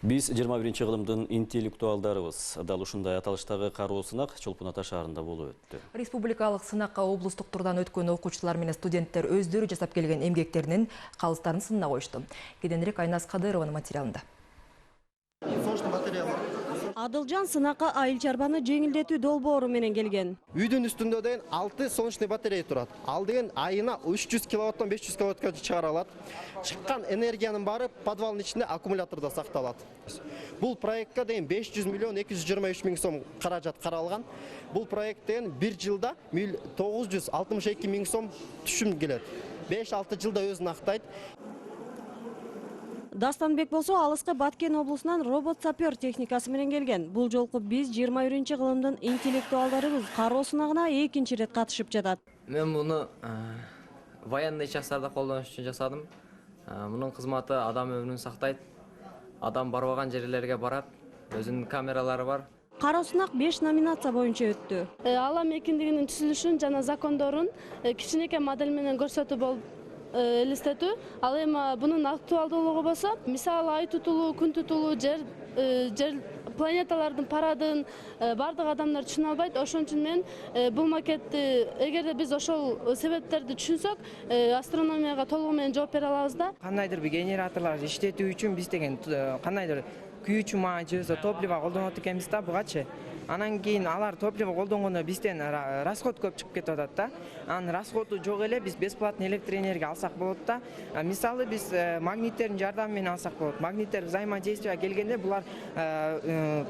Биз 21 кылымдын интеллектуалдарыбыз. Дал ушундай аталыштагы кароо сынак Чолпон Ата шаарында болуп өттү. Республикалык сынакка облустук турдан өткөн окуучулар менен студенттер өздөрү жасап келген эмгектеринин калыстарын сынына коюшту. Кеденирээк Айназ Кадырованын материалында. Адылжан сынакка айыл чарбаны жеңилдетүү долбоору менен келген. Үйдүн үстүндө деген 6 солнечный батарея турат. Ал деген айына 300 киловаттан 500 киловаттка чыгара алат. Чыккан энергиянын баары подвалдын ичинде аккумулятордо сакталат. Бул проектке деген 500 миллион 223 миң сом каражат каралган. Бул проект деген 1 жылда 962 миң сом түшүм келет. 5-6 жылда өзүн актайт. Дастанбек болсо алыскы Баткен облусунан робот-сапер техникасы менен келген. Бул жолку биз 21 кылымдын интеллектуалдарыбыз кароо сынагына экинчи рет катышып жатат. Мен муну военный частарда колдонуш үчүн жасадым. Мунун кызматы адам өмүрүн сактайт. Адам барбаган жерлерге барат. Өзүнүн камералары бар. Кароо сынак 5 номинация боюнча өттү. Ала мекендигинин түзүлүшүн жана закондорун кичинекей модель менен көрсөтүү болуп элестетүү. Ал эми бунун актуалдуулугу болсо, мисалы ай тутулуу, күн тутулуу, жер планеталардын парадын бардык адамдар түшүнө албайт. Ошон үчүн мен бул макетти эгерде биз ошол себептерди түшүнсөк, астрономияга толугу менен жооп бере алабыз да. Кандайдыр бир генераторларды иштетүү үчүн биз деген кандайдыр күйүүчү маа же топливо колдонот экенбиз да бугачы. Анан кийин алар топливо колдонгондо бизден расход көп чыгып кетип атат да. Анын расходу жок эле биз бесплатный электроэнергия алсак болот да. Мисалы биз магниттердин жардамы менен алсак болот. Магниттер взаимодействие келгенде булар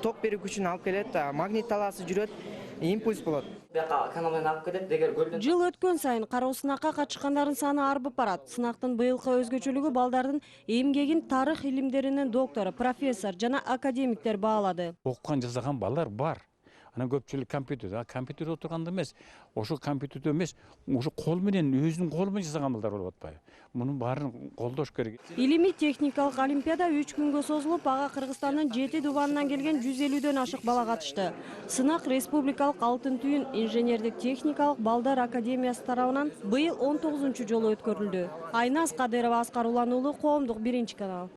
ток берүү күчүн алып келет, магнит талаасы жүрөт, импульс болот. Жыл өткөн сайын кароо сынакка катышкандардын саны арбып барат. Сынактын быйылкы өзгөчөлүгү балдардын эмгегин тарых илимдеринин доктору, профессор жана академиктер баалады. Окуган жасаган балдар бар. Анан көпчүлүк компьютер, компьютерде отурганда эмес, ошол компьютерде эмес, ошо кол менен өзүнүн колу менен жасаган балдар болуп атпайбы? Мунун баарын колдош керек. Илимий техникалык олимпиада 3 күнгө созулуп, ага Кыргызстандын 7 дубанынан келген 150дөн ашык бала катышты. Сынак Республикалык Алтын түйүн инженердик техникалык балдар академиясы тарабынан быйыл 19-жолу өткөрүлдү. Айназ Кадырова, Аскар Улан уулу, Коомдук 1 канал.